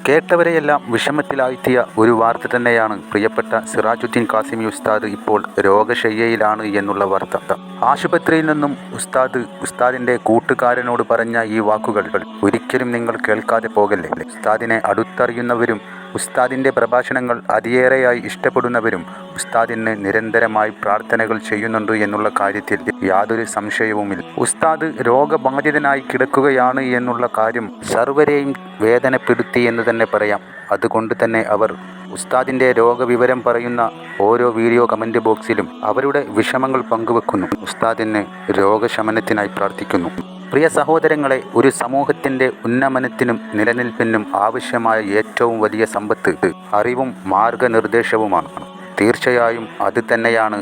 കേട്ടവരെയെല്ലാം വിഷമത്തിലാഴ്ത്തിയ ഒരു വാർത്ത തന്നെയാണ് പ്രിയപ്പെട്ട സിറാജുദ്ദീൻ കാസിമി ഉസ്താദ് ഇപ്പോൾ രോഗശയ്യയിലാണ് എന്നുള്ള വാർത്ത. ആശുപത്രിയിൽ നിന്നും ഉസ്താദിൻ്റെ കൂട്ടുകാരനോട് പറഞ്ഞ ഈ വാക്കുകൾ ഒരിക്കലും നിങ്ങൾ കേൾക്കാതെ പോകല്ലേ. ഉസ്താദിനെ അടുത്തറിയുന്നവരും ഉസ്താദിൻ്റെ പ്രഭാഷണങ്ങൾ അതിയേറെയായി ഇഷ്ടപ്പെടുന്നവരും ഉസ്താദിന് നിരന്തരമായി പ്രാർത്ഥനകൾ ചെയ്യുന്നുണ്ട് എന്നുള്ള കാര്യത്തിൽ യാതൊരു സംശയവുമില്ല. ഉസ്താദ് രോഗബാധിതനായി കിടക്കുകയാണ് എന്നുള്ള കാര്യം സർവരെയും വേദനപ്പെടുത്തി എന്ന് തന്നെ പറയാം. അതുകൊണ്ട് തന്നെ അവർ ഉസ്താദിൻ്റെ രോഗവിവരം പറയുന്ന ഓരോ വീഡിയോ കമൻറ്റ് ബോക്സിലും അവരുടെ വിഷമങ്ങൾ പങ്കുവെക്കുന്നു. ഉസ്താദിന് രോഗശമനത്തിനായി പ്രാർത്ഥിക്കുന്നു. പ്രിയ സഹോദരങ്ങളെ, ഒരു സമൂഹത്തിൻ്റെ ഉന്നമനത്തിനും നിലനിൽപ്പിനും ആവശ്യമായ ഏറ്റവും വലിയ സമ്പത്ത് അറിവും മാർഗനിർദ്ദേശവുമാണ്. തീർച്ചയായും അത് തന്നെയാണ്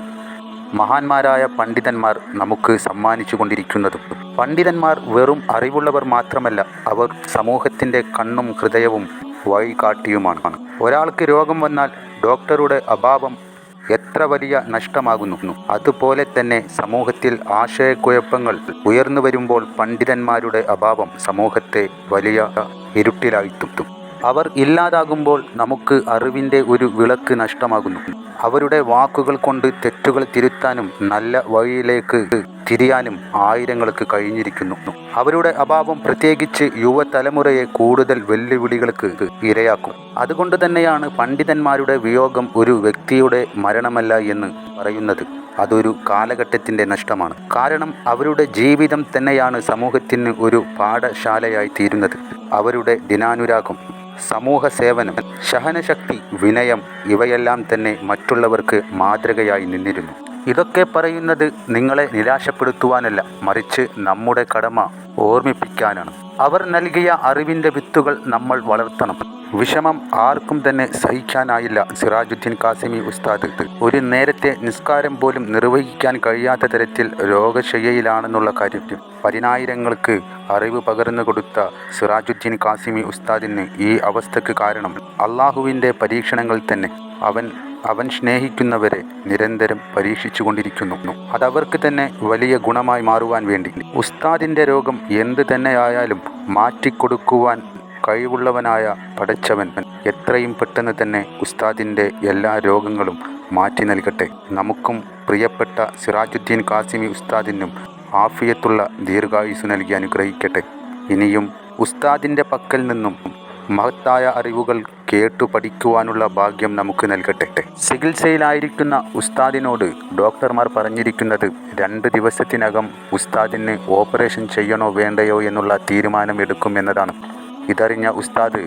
മഹാന്മാരായ പണ്ഡിതന്മാർ നമുക്ക് സമ്മാനിച്ചു കൊണ്ടിരിക്കുന്നതും. പണ്ഡിതന്മാർ വെറും അറിവുള്ളവർ മാത്രമല്ല, അവർ സമൂഹത്തിൻ്റെ കണ്ണും ഹൃദയവും വഴികാട്ടിയുമാണ്. ഒരാൾക്ക് രോഗം വന്നാൽ ഡോക്ടറുടെ അഭാവം എത്ര വലിയ നഷ്ടമാകുന്നു, അതുപോലെ തന്നെ സമൂഹത്തിൽ ആശയക്കുഴപ്പങ്ങൾ ഉയർന്നു വരുമ്പോൾ പണ്ഡിതന്മാരുടെ അഭാവം സമൂഹത്തെ വലിയ ഇരുട്ടിലാഴ്ത്തും. അവർ ഇല്ലാതാകുമ്പോൾ നമുക്ക് അറിവിൻ്റെ ഒരു വിളക്ക് നഷ്ടമാകുന്നു. അവരുടെ വാക്കുകൾ കൊണ്ട് തെറ്റുകൾ തിരുത്താനും നല്ല വഴിയിലേക്ക് തിരിയാനും ആയിരങ്ങൾക്ക് കഴിഞ്ഞിരിക്കുന്നു. അവരുടെ അഭാവം പ്രത്യേകിച്ച് യുവതലമുറയെ കൂടുതൽ വെല്ലുവിളികൾക്ക് ഇരയാക്കും. അതുകൊണ്ട് തന്നെയാണ് പണ്ഡിതന്മാരുടെ വിയോഗം ഒരു വ്യക്തിയുടെ മരണമല്ല എന്ന് പറയുന്നത്. അതൊരു കാലഘട്ടത്തിൻ്റെ നഷ്ടമാണ്. കാരണം അവരുടെ ജീവിതം തന്നെയാണ് സമൂഹത്തിന് ഒരു പാഠശാലയായി തീരുന്നത്. അവരുടെ ദിനാനുരാഗം, സമൂഹ സേവനം, സഹനശക്തി, വിനയം ഇവയെല്ലാം തന്നെ മറ്റുള്ളവർക്ക് മാതൃകയായി നിന്നിരുന്നു. ഇതൊക്കെ പറയുന്നത് നിങ്ങളെ നിരാശപ്പെടുത്തുവാനല്ല, മറിച്ച് നമ്മുടെ കടമ ഓർമ്മിപ്പിക്കാനാണ്. അവർ നൽകിയ അറിവിൻ്റെ വിത്തുകൾ നമ്മൾ വളർത്തണം. വിഷമം ആർക്കും തന്നെ സഹിക്കാനായില്ല. സിറാജുദ്ദീൻ കാസിമി ഉസ്താദ് ഒരു നേരത്തെ നിസ്കാരം പോലും നിർവഹിക്കാൻ കഴിയാത്ത തരത്തിൽ രോഗശയ്യയിലാണെന്നുള്ള കാര്യം പതിനായിരങ്ങൾക്ക് അറിവ് പകർന്നു കൊടുത്ത സിറാജുദ്ദീൻ കാസിമി ഉസ്താദിന് ഈ അവസ്ഥക്ക് കാരണം അള്ളാഹുവിൻ്റെ പരീക്ഷണങ്ങൾ തന്നെ. അവൻ സ്നേഹിക്കുന്നവരെ നിരന്തരം പരീക്ഷിച്ചു കൊണ്ടിരിക്കുന്നു. അതവർക്ക് തന്നെ വലിയ ഗുണമായി മാറുവാൻ വേണ്ടി ഉസ്താദിൻ്റെ രോഗം എന്ത് തന്നെയായാലും മാറ്റിക്കൊടുക്കുവാൻ കഴിവുള്ളവനായ പടച്ചവൻ എത്രയും പെട്ടെന്ന് തന്നെ ഉസ്താദിൻ്റെ എല്ലാ രോഗങ്ങളും മാറ്റി നൽകട്ടെ. നമുക്കും പ്രിയപ്പെട്ട സിറാജുദ്ദീൻ കാസിമി ഉസ്താദിനും ആഫിയത്തുള്ള ദീർഘായുസ് നൽകി അനുഗ്രഹിക്കട്ടെ. ഇനിയും ഉസ്താദിൻ്റെ പക്കൽ നിന്നും മഹത്തായ അറിവുകൾ കേട്ടു പഠിക്കുവാനുള്ള ഭാഗ്യം നമുക്ക് നൽകട്ടെ. ചികിത്സയിലായിരിക്കുന്ന ഉസ്താദിനോട് ഡോക്ടർമാർ പറഞ്ഞിരിക്കുന്നത് 2 ദിവസത്തിനകം ഉസ്താദിന് ഓപ്പറേഷൻ ചെയ്യണോ വേണ്ടയോ എന്നുള്ള തീരുമാനം എടുക്കും എന്നതാണ്. ഇതറിഞ്ഞ ഉസ്താദ്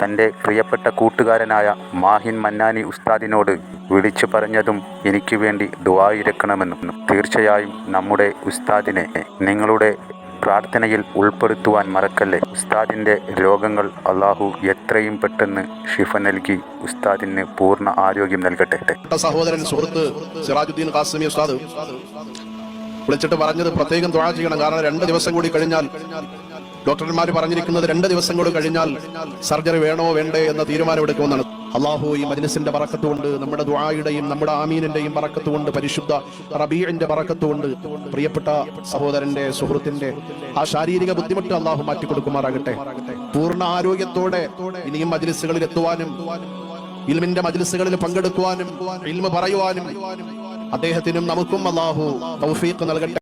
തൻ്റെ പ്രിയപ്പെട്ട കൂട്ടുകാരനായ മാഹിൻ മന്നാനി ഉസ്താദിനോട് വിളിച്ചു പറഞ്ഞതും എനിക്ക് വേണ്ടി ദുആ ഇരക്കണമെന്നും. തീർച്ചയായും നമ്മുടെ ഉസ്താദിനെ നിങ്ങളുടെ പ്രാർത്ഥനയിൽ ഉൾപ്പെടുത്തുവാൻ മറക്കല്ലേ. ഉസ്താദിൻ്റെ രോഗങ്ങൾ അള്ളാഹു എത്രയും പെട്ടെന്ന് ഷിഫ നൽകി ഉസ്താദിന് പൂർണ്ണ ആരോഗ്യം നൽകട്ടെ. സഹോദരൻ സുഹൃത്ത് സിറാജുദ്ദീൻ കാസിമി ഉസ്താദ് വിളിച്ചിട്ട് പറഞ്ഞത് പ്രത്യേകം ദുആ ചെയ്യണം. കാരണം 2 ദിവസം കൂടി കഴിഞ്ഞാൽ ഡോക്ടർമാർ പറഞ്ഞിരിക്കുന്നത് 2 ദിവസം കൂടി കഴിഞ്ഞാൽ സർജറി വേണോ വേണ്ടേ എന്ന തീരുമാനമെടുക്കുമെന്നാണ്. അള്ളാഹു ഈ മജ്‌ലിസിന്റെ ബറക്കത്ത് കൊണ്ട്, നമ്മുടെ ദുആയുടെയും നമ്മുടെ ആമീനിന്റെയും ബറക്കത്ത് കൊണ്ട്, പരിശുദ്ധ റബീഇന്റെ ബറക്കത്ത് കൊണ്ട് പ്രിയപ്പെട്ട സഹോദരന്റെ സുഹൃത്തിന്റെ ആ ശാരീരിക ബുദ്ധിമുട്ട് അള്ളാഹു മാറ്റിക്കൊടുക്കുമാറാകട്ടെ. പൂർണ്ണ ആരോഗ്യത്തോടെ ഇനിയും മജ്‌ലിസുകളിൽ എത്തുവാനും ഇൽമിന്റെ മജ്‌ലിസുകളിൽ പങ്കെടുക്കുവാനും ഇൽമ പറയുവാനും അദ്ദേഹത്തിനും നമുക്കും അള്ളാഹു തൗഫീഖ് നൽകട്ടെ.